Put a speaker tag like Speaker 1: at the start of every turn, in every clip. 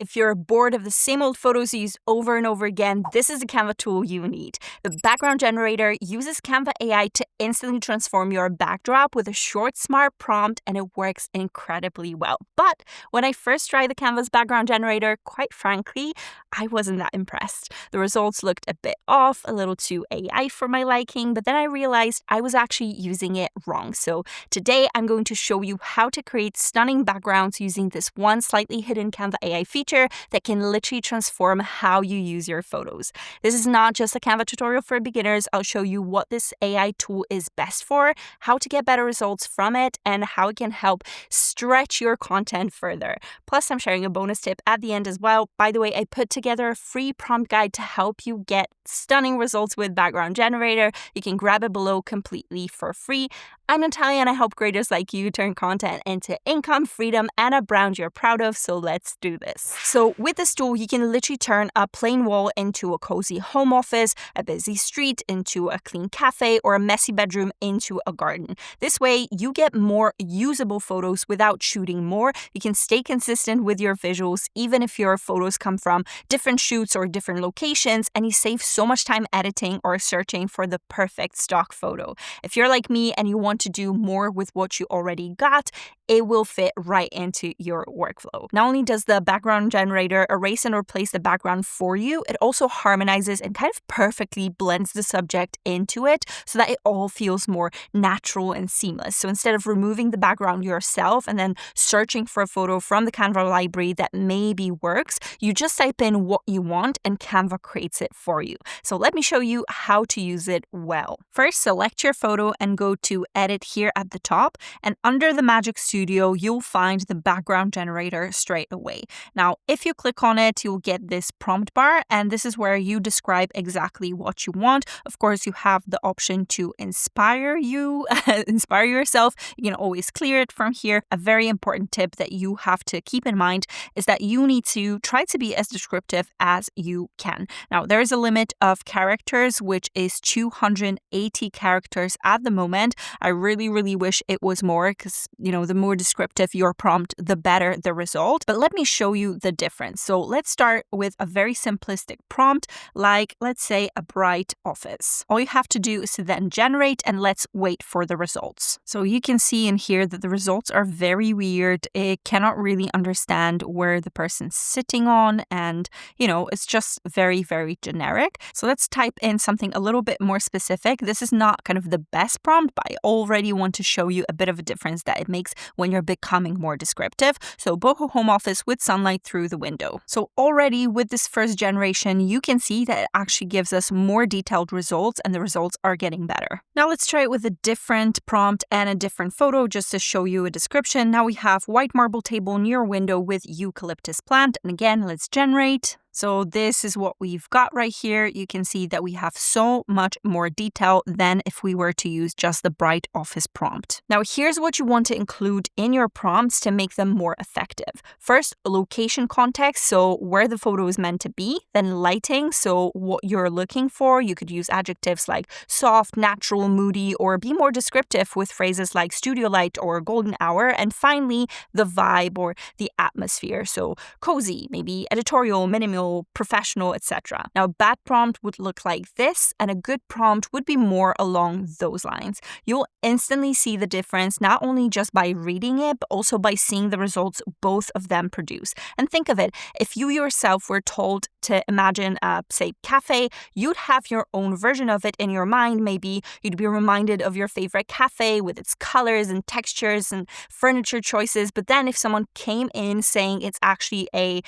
Speaker 1: If you're bored of the same old photos you use over and over again, this is the Canva tool you need. The background generator uses Canva AI to instantly transform your backdrop with a short, smart prompt, and it works incredibly well. But when I first tried the Canva's background generator, quite frankly, I wasn't that impressed. The results looked a bit off, a little too AI for my liking, but then I realized I was actually using it wrong. So today I'm going to show you how to create stunning backgrounds using this one slightly hidden Canva AI feature that can literally transform how you use your photos. This is not just a Canva tutorial for beginners. I'll show you what this AI tool is best for, how to get better results from it, and how it can help stretch your content further. Plus, I'm sharing a bonus tip at the end as well. By the way, I put together a free prompt guide to help you get stunning results with background generator. You can grab it below completely for free. I'm Natalia and I help creators like you turn content into income, freedom, and a brand you're proud of, so let's do this. So with this tool, you can literally turn a plain wall into a cozy home office, a busy street into a clean cafe, or a messy bedroom into a garden. This way, you get more usable photos without shooting more. You can stay consistent with your visuals, even if your photos come from different shoots or different locations, and you save so much time editing or searching for the perfect stock photo. If you're like me and you want to do more with what you already got, it will fit right into your workflow. Not only does the background generator erase and replace the background for you, it also harmonizes and kind of perfectly blends the subject into it so that it all feels more natural and seamless. So instead of removing the background yourself and then searching for a photo from the Canva library that maybe works, you just type in what you want and Canva creates it for you. So let me show you how to use it well. First, select your photo and go to Edit here at the top, and under the Magic Studio, you'll find the background generator straight away. Now, if you click on it, you'll get this prompt bar, and this is where you describe exactly what you want. Of course, you have the option to inspire yourself. You can always clear it from here. A very important tip that you have to keep in mind is that you need to try to be as descriptive as you can. Now, there is a limit of characters, which is 280 characters at the moment. I really wish it was more because, the more descriptive your prompt, the better the result. But let me show you the difference. So let's start with a very simplistic prompt, like let's say a bright office. All you have to do is to then generate, and let's wait for the results. So you can see in here that the results are very weird. It cannot really understand where the person's sitting on, and it's just very generic. So let's type in something a little bit more specific. This is not kind of the best prompt, but I already want to show you a bit of a difference that it makes when you're becoming more descriptive. So boho home office with sunlight through the window. So already with this first generation, you can see that it actually gives us more detailed results, and the results are getting better. Now let's try it with a different prompt and a different photo just to show you a description. Now we have white marble table near window with eucalyptus plant. And again, let's generate. So this is what we've got right here. You can see that we have so much more detail than if we were to use just the bright office prompt. Now here's what you want to include in your prompts to make them more effective. First, location context, so where the photo is meant to be. Then lighting, so what you're looking for. You could use adjectives like soft, natural, moody, or be more descriptive with phrases like studio light or golden hour. And finally, the vibe or the atmosphere, so cozy, maybe editorial, minimal, professional, etc. Now, a bad prompt would look like this, and a good prompt would be more along those lines. You'll instantly see the difference, not only just by reading it, but also by seeing the results both of them produce. And think of it, if you yourself were told to imagine a, say, cafe, you'd have your own version of it in your mind. Maybe you'd be reminded of your favorite cafe with its colors and textures and furniture choices. But then if someone came in saying it's actually a,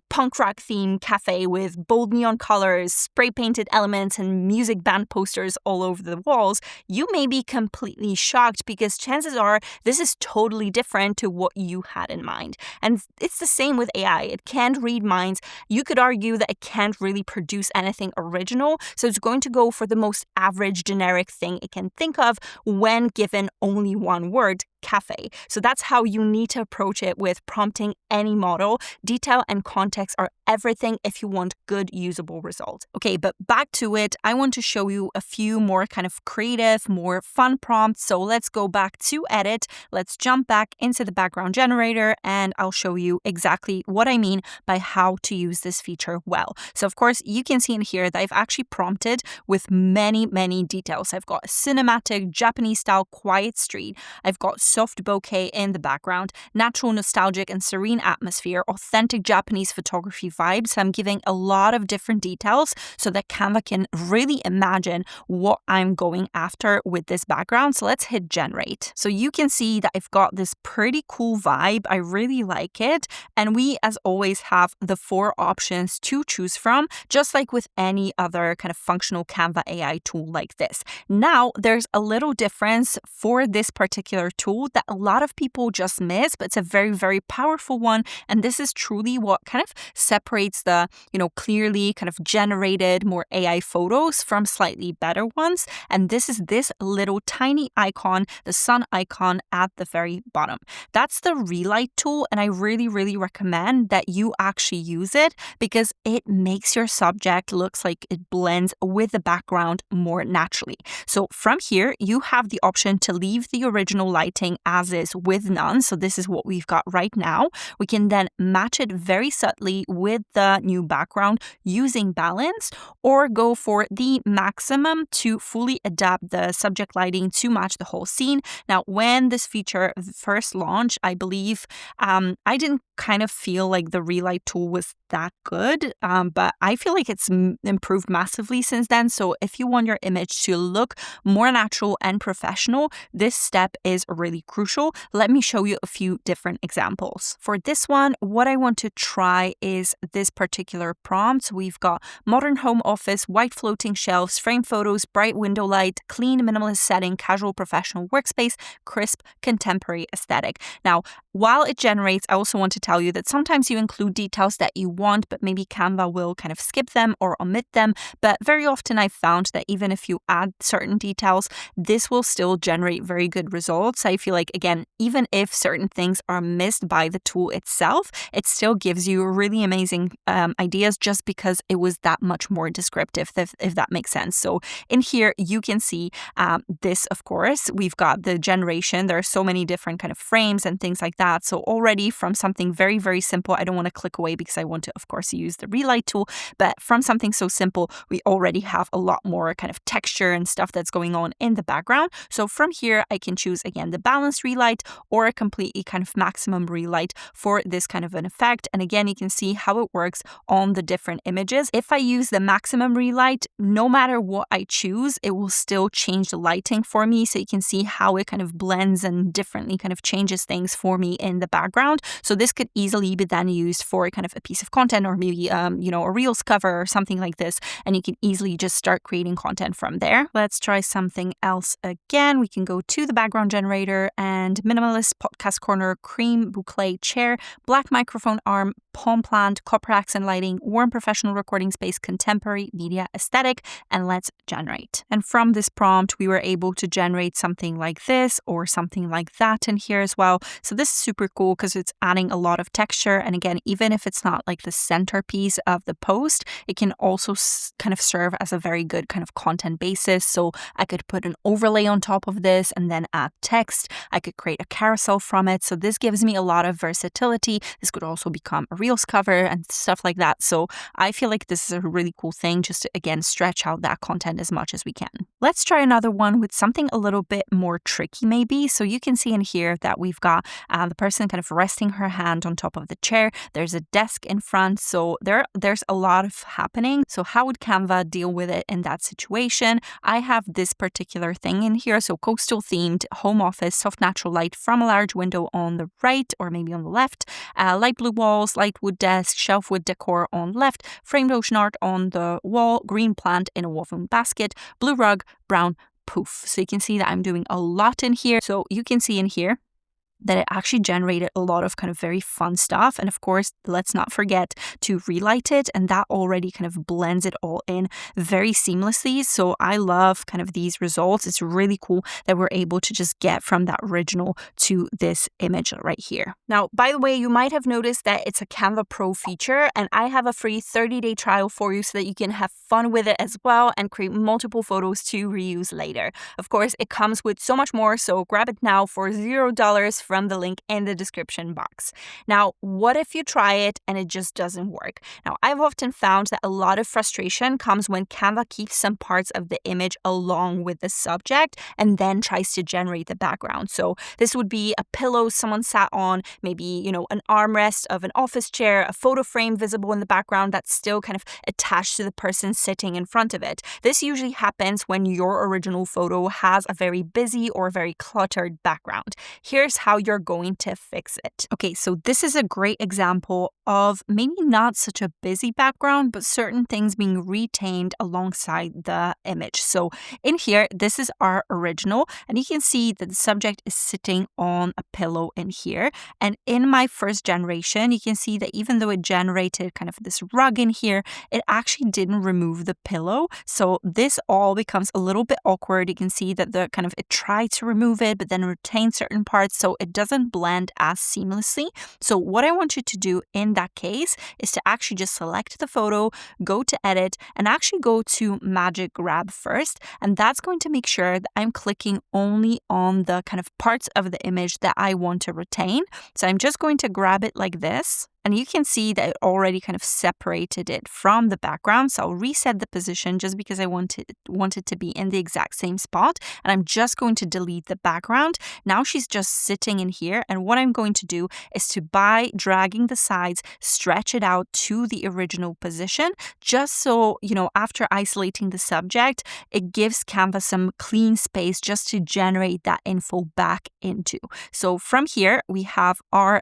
Speaker 1: punk rock themed cafe with bold neon colors, spray painted elements, and music band posters all over the walls, you may be completely shocked because chances are this is totally different to what you had in mind. And it's the same with AI. It can't read minds. You could argue that it can't really produce anything original, so it's going to go for the most average generic thing it can think of when given only one word, cafe. So that's how you need to approach it with prompting any model. Detail and context are everything thing if you want good usable results. Okay, but back to it. I want to show you a few more kind of creative, more fun prompts. So let's go back to edit. Let's jump back into the background generator and I'll show you exactly what I mean by how to use this feature well. So of course, you can see in here that I've actually prompted with many details. I've got a cinematic, Japanese style, quiet street. I've got soft bokeh in the background, natural, nostalgic and serene atmosphere, authentic Japanese photography vibes. So I'm giving a lot of different details so that Canva can really imagine what I'm going after with this background. So let's hit generate. So you can see that I've got this pretty cool vibe. I really like it. And we, as always, have the 4 options to choose from, just like with any other kind of functional Canva AI tool like this. Now, there's a little difference for this particular tool that a lot of people just miss, but it's a very powerful one. And this is truly what kind of separates the, clearly kind of generated more AI photos from slightly better ones. And this is this little tiny icon, the sun icon at the very bottom. That's the Relight tool. And I really recommend that you actually use it because it makes your subject looks like it blends with the background more naturally. So from here, you have the option to leave the original lighting as is with none. So this is what we've got right now. We can then match it very subtly with the new background using balance, or go for the maximum to fully adapt the subject lighting to match the whole scene. Now, when this feature first launched, I believe I didn't kind of feel like the Relight tool was that good, but I feel like it's improved massively since then. So if you want your image to look more natural and professional, this step is really crucial. Let me show you a few different examples. For this one, what I want to try is this particular prompt. We've got modern home office, white floating shelves, frame photos, bright window light, clean minimalist setting, casual professional workspace, crisp contemporary aesthetic. Now, while it generates, I also want to tell you that sometimes you include details that you want, but maybe Canva will kind of skip them or omit them. But very often I've found that even if you add certain details, this will still generate very good results. I feel like, again, even if certain things are missed by the tool itself, it still gives you really amazing ideas just because it was that much more descriptive, if that makes sense. So in here, you can see this, of course, we've got the generation. There are so many different kind of frames and things like that. So already from something very simple, I don't want to click away because I want to, of course, use the Relight tool. But from something so simple, we already have a lot more kind of texture and stuff that's going on in the background. So from here, I can choose, again, the balanced Relight or a completely kind of maximum Relight for this kind of an effect. And again, you can see how it works on the different images. If I use the maximum Relight, no matter what I choose, it will still change the lighting for me. So you can see how it kind of blends and differently kind of changes things for me in the background. So this could easily be then used for kind of a piece of content or maybe, a Reels cover or something like this. And you can easily just start creating content from there. Let's try something else again. We can go to the background generator and minimalist podcast corner, cream boucle chair, black microphone arm, palm plant, copper accent lighting, warm professional recording space, contemporary media aesthetic, and let's generate. And from this prompt, we were able to generate something like this or something like that in here as well. So this is super cool because it's adding a lot of texture. And again, even if it's not like the centerpiece of the post, it can also kind of serve as a very good kind of content basis. So I could put an overlay on top of this and then add text. I could create a carousel from it. So this gives me a lot of versatility. This could also become a Reels cover and stuff like that. So I feel like this is a really cool thing just to, again, stretch out that content as much as we can. Let's try another one with something a little bit more tricky maybe. So you can see in here that we've got the person kind of resting her hand on top of the chair. There's a desk in front. So there's a lot of happening. So how would Canva deal with it in that situation? I have this particular thing in here. So coastal themed, home office, soft natural light from a large window on the right or maybe on the left, light blue walls, light wood desk, shelf wood decor on left, framed ocean art on the wall, green plant in a woven basket, blue rug, brown poof. So you can see that I'm doing a lot in here. So you can see in here that it actually generated a lot of kind of very fun stuff. And of course, let's not forget to relight it, and that already kind of blends it all in very seamlessly. So I love kind of these results. It's really cool that we're able to just get from that original to this image right here. Now, by the way, you might have noticed that it's a Canva Pro feature, and I have a free 30-day trial for you so that you can have fun with it as well and create multiple photos to reuse later. Of course, it comes with so much more, so grab it now for $0 from the link in the description box. Now, what if you try it and it just doesn't work? Now, I've often found that a lot of frustration comes when Canva keeps some parts of the image along with the subject and then tries to generate the background. So this would be a pillow someone sat on, maybe, an armrest of an office chair, a photo frame visible in the background that's still kind of attached to the person sitting in front of it. This usually happens when your original photo has a very busy or very cluttered background. Here's how you're going to fix it. Okay, so this is a great example of maybe not such a busy background, but certain things being retained alongside the image. So in here, this is our original, and you can see that the subject is sitting on a pillow in here. And in my first generation, you can see that even though it generated kind of this rug in here, it actually didn't remove the pillow. So this all becomes a little bit awkward. You can see that it tried to remove it, but then retained certain parts, so it doesn't blend as seamlessly. So what I want you to do in that case is to actually just select the photo, go to edit, and actually go to Magic Grab first. And that's going to make sure that I'm clicking only on the kind of parts of the image that I want to retain. So I'm just going to grab it like this. And you can see that it already kind of separated it from the background. So I'll reset the position just because I want it to be in the exact same spot. And I'm just going to delete the background. Now she's just sitting in here. And what I'm going to do is to, by dragging the sides, stretch it out to the original position, just so, after isolating the subject, it gives Canva some clean space just to generate that info back into. So from here, we have our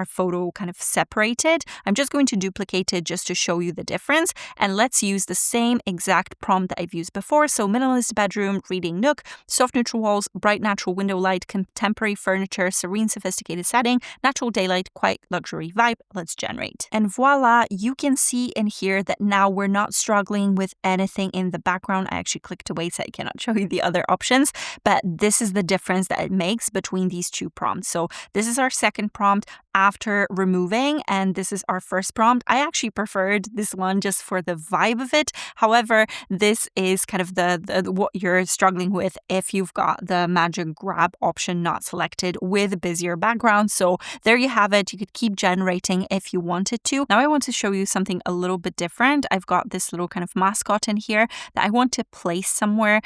Speaker 1: photo kind of separated. I'm just going to duplicate it just to show you the difference. And let's use the same exact prompt that I've used before. So minimalist bedroom, reading nook, soft neutral walls, bright natural window light, contemporary furniture, serene sophisticated setting, natural daylight, quiet luxury vibe. Let's generate. And voila, you can see in here that now we're not struggling with anything in the background. I actually clicked away so I cannot show you the other options, but this is the difference that it makes between these two prompts. So this is our second prompt after removing, and this is our first prompt. I actually preferred this one just for the vibe of it. However, this is kind of the what you're struggling with if you've got the Magic Grab option not selected with a busier background. So there you have it. You could keep generating if you wanted to. Now I want to show you something a little bit different. I've got this little kind of mascot in here that I want to place somewhere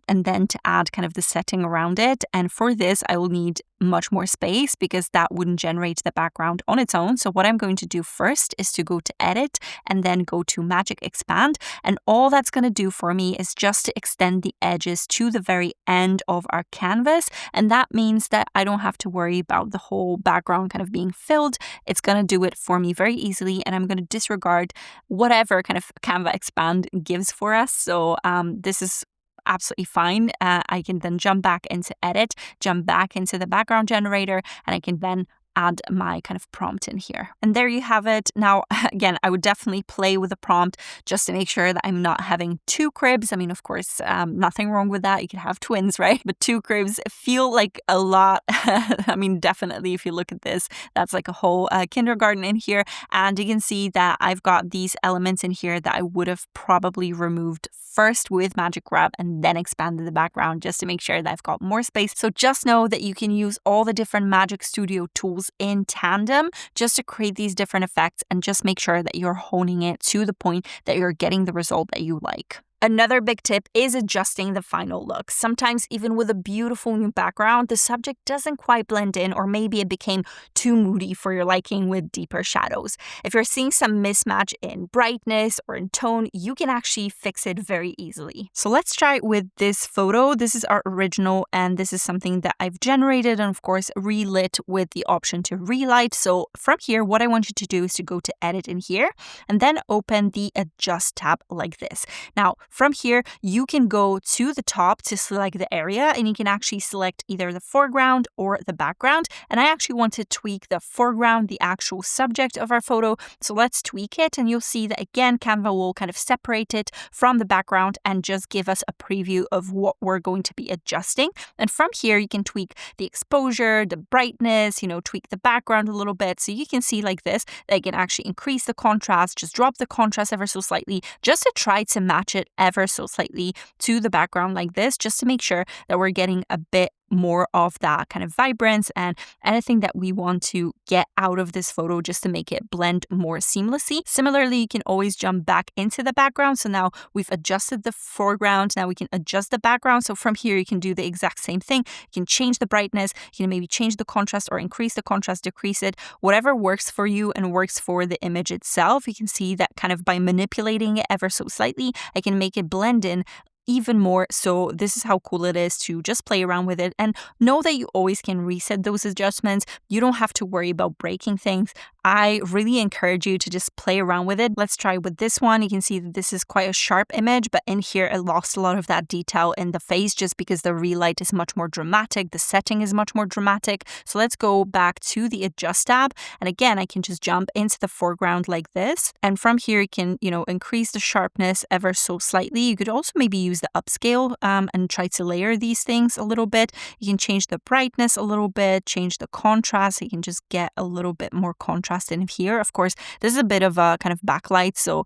Speaker 1: and then to add kind of the setting around it. And for this, I will need much more space because that wouldn't generate the background on its own. So what I'm going to do first is to go to edit and then go to Magic Expand. And all that's going to do for me is just to extend the edges to the very end of our canvas. And that means that I don't have to worry about the whole background kind of being filled. It's going to do it for me very easily. And I'm going to disregard whatever kind of Canva Expand gives for us. So this is absolutely fine. I can then jump back into edit, jump back into the background generator, and I can then add my kind of prompt in here. And there you have it. Now, again, I would definitely play with the prompt just to make sure that I'm not having two cribs. I mean, of course, nothing wrong with that. You could have twins, right? But two cribs feel like a lot. I mean, definitely, if you look at this, that's like a whole kindergarten in here. And you can see that I've got these elements in here that I would have probably removed first with Magic Grab and then expanded the background just to make sure that I've got more space. So just know that you can use all the different Magic Studio tools in tandem just to create these different effects, and just make sure that you're honing it to the point that you're getting the result that you like. Another big tip is adjusting the final look. Sometimes even with a beautiful new background, the subject doesn't quite blend in, or maybe it became too moody for your liking with deeper shadows. If you're seeing some mismatch in brightness or in tone, you can actually fix it very easily. So let's try it with this photo. This is our original, and this is something that I've generated and of course relit with the option to relight. So from here, what I want you to do is to go to edit in here and then open the adjust tab like this. Now, From here, you can go to the top to select the area, and you can actually select either the foreground or the background. And I actually want to tweak the foreground, the actual subject of our photo. So let's tweak it, and you'll see that again, Canva will kind of separate it from the background and just give us a preview of what we're going to be adjusting. And from here, you can tweak the exposure, the brightness, tweak the background a little bit. So you can see like this, that I can actually increase the contrast, just drop the contrast ever so slightly, just to try to match it ever so slightly to the background like this, just to make sure that we're getting a bit more of that kind of vibrance and anything that we want to get out of this photo just to make it blend more seamlessly. Similarly, you can always jump back into the background. So now we've adjusted the foreground. Now we can adjust the background. So from here, you can do the exact same thing. You can change the brightness. You can maybe change the contrast or increase the contrast, decrease it, whatever works for you and works for the image itself. You can see that kind of by manipulating it ever so slightly, I can make it blend in even more. So this is how cool it is to just play around with it, and know that you always can reset those adjustments. You don't have to worry about breaking things. I really encourage you to just play around with it. Let's try with this one. You can see that this is quite a sharp image, but in here it lost a lot of that detail in the face just because the relight is much more dramatic. The setting is much more dramatic. So let's go back to the adjust tab. And again, I can just jump into the foreground like this. And from here, you can, increase the sharpness ever so slightly. You could also maybe use the upscale and try to layer these things a little bit. You can change the brightness a little bit, change the contrast. You can just get a little bit more contrast in here. Of course, this is a bit of a kind of backlight, so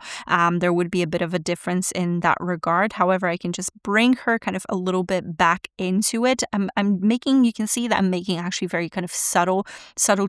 Speaker 1: there would be a bit of a difference in that regard. However, I can just bring her kind of a little bit back into it. You can see that I'm making actually very kind of subtle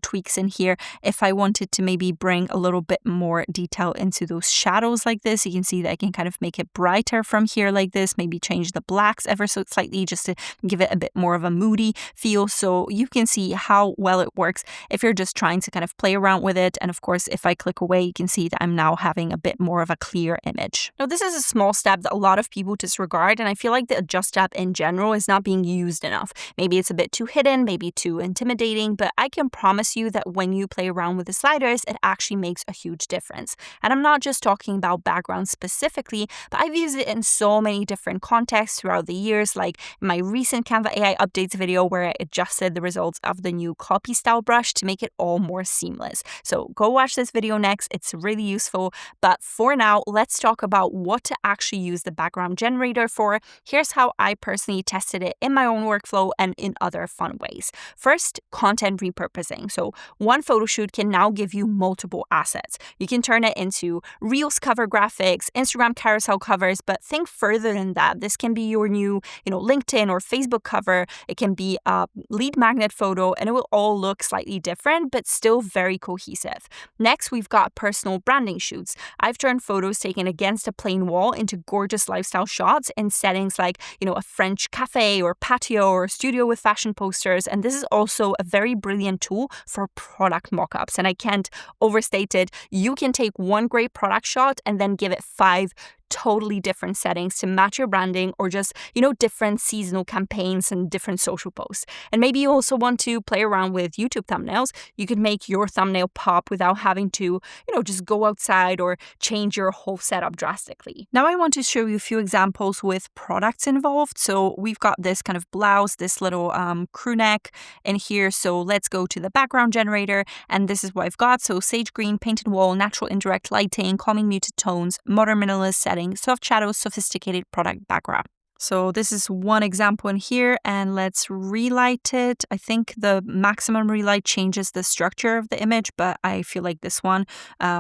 Speaker 1: tweaks in here. If I wanted to maybe bring a little bit more detail into those shadows like this, you can see that I can kind of make it brighter from here like this, maybe change the blacks ever so slightly just to give it a bit more of a moody feel. So you can see how well it works if you're just trying to kind of play around with it. And of course, if I click away, you can see that I'm now having a bit more of a clear image. Now, this is a small step that a lot of people disregard, and I feel like the adjust tab in general is not being used enough. Maybe it's a bit too hidden, maybe too intimidating, but I can promise you that when you play around with the sliders, it actually makes a huge difference. And I'm not just talking about backgrounds specifically, but I've used it in so many different contexts throughout the years, like in my recent Canva AI updates video where I adjusted the results of the new copy style brush to make it all more seamless. So go watch this video next. It's really useful. But for now, let's talk about what to actually use the background generator for. Here's how I personally tested it in my own workflow and in other fun ways. First, content repurposing. So one photo shoot can now give you multiple assets. You can turn it into Reels cover graphics, Instagram carousel covers, but think further than that. This can be your new, LinkedIn or Facebook cover. It can be a lead magnet photo, and it will all look slightly different, but still very cohesive. Next, we've got personal branding shoots. I've turned photos taken against a plain wall into gorgeous lifestyle shots in settings like, a French cafe or patio or studio with fashion posters. And this is also a very brilliant tool for product mockups. And I can't overstate it. You can take one great product shot and then give it 5 totally different settings to match your branding, or just, different seasonal campaigns and different social posts. And maybe you also want to play around with YouTube thumbnails. You could make your thumbnail pop without having to, just go outside or change your whole setup drastically. Now I want to show you a few examples with products involved. So we've got this kind of blouse, this little crew neck in here. So let's go to the background generator, and this is what I've got. So sage green, painted wall, natural indirect lighting, calming muted tones, modern minimalist setting, soft shadows, sophisticated product background. So this is one example in here, and let's relight it. I think the maximum relight changes the structure of the image, but I feel like this one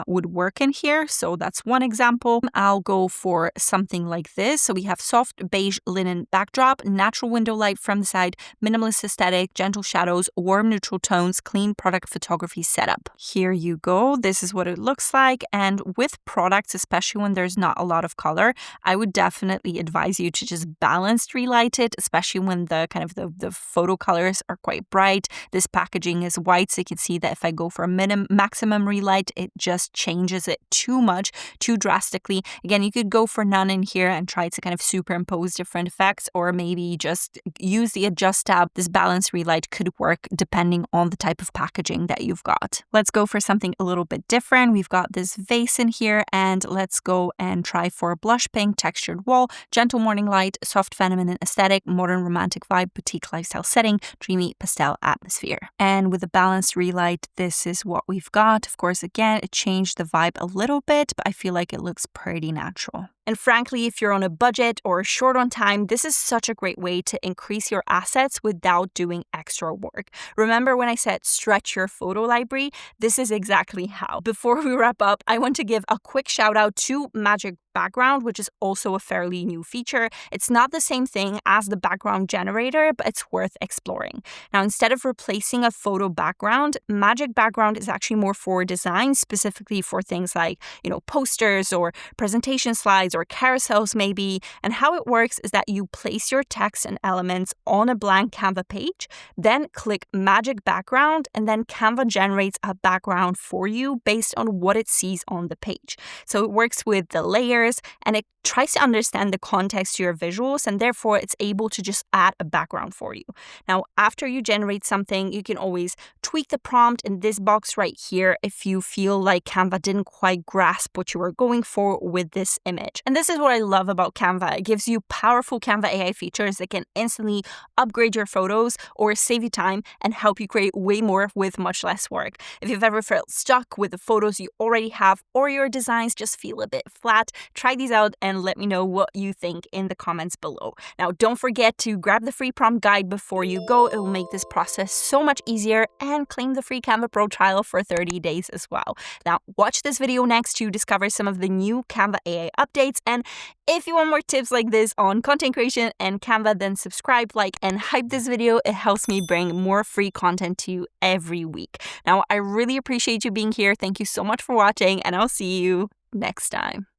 Speaker 1: would work in here. So that's one example. I'll go for something like this. So we have soft beige linen backdrop, natural window light from the side, minimalist aesthetic, gentle shadows, warm neutral tones, clean product photography setup. Here you go. This is what it looks like. And with products, especially when there's not a lot of color, I would definitely advise you to just balanced relighted, especially when the photo colors are quite bright. This packaging is white, so you can see that if I go for a maximum relight, it just changes it too much, too drastically. Again, you could go for none in here and try to kind of superimpose different effects, or maybe just use the adjust tab. This balanced relight could work depending on the type of packaging that you've got. Let's go for something a little bit different. We've got this vase in here, and let's go and try for a blush pink textured wall, gentle morning light, soft feminine aesthetic, modern romantic vibe, boutique lifestyle setting, dreamy pastel atmosphere. And with the balanced relight, this is what we've got. Of course, again, it changed the vibe a little bit, but I feel like it looks pretty natural. And frankly, if you're on a budget or short on time, this is such a great way to increase your assets without doing extra work. Remember when I said stretch your photo library? This is exactly how. Before we wrap up, I want to give a quick shout out to Magic Background, which is also a fairly new feature. It's not the same thing as the background generator, but it's worth exploring. Now, instead of replacing a photo background, Magic Background is actually more for design, specifically for things like, posters or presentation slides or carousels maybe. And how it works is that you place your text and elements on a blank Canva page, then click Magic Background, and then Canva generates a background for you based on what it sees on the page. So it works with the layers, and it tries to understand the context to your visuals, and therefore it's able to just add a background for you. Now, after you generate something, you can always tweak the prompt in this box right here if you feel like Canva didn't quite grasp what you were going for with this image. And this is what I love about Canva. It gives you powerful Canva AI features that can instantly upgrade your photos or save you time and help you create way more with much less work. If you've ever felt stuck with the photos you already have, or your designs just feel a bit flat, try these out and let me know what you think in the comments below. Now, don't forget to grab the free prompt guide before you go. It will make this process so much easier, and claim the free Canva Pro trial for 30 days as well. Now, watch this video next to discover some of the new Canva AI updates. And if you want more tips like this on content creation and Canva, then subscribe, like, and hype this video. It helps me bring more free content to you every week. Now, I really appreciate you being here. Thank you so much for watching, and I'll see you next time.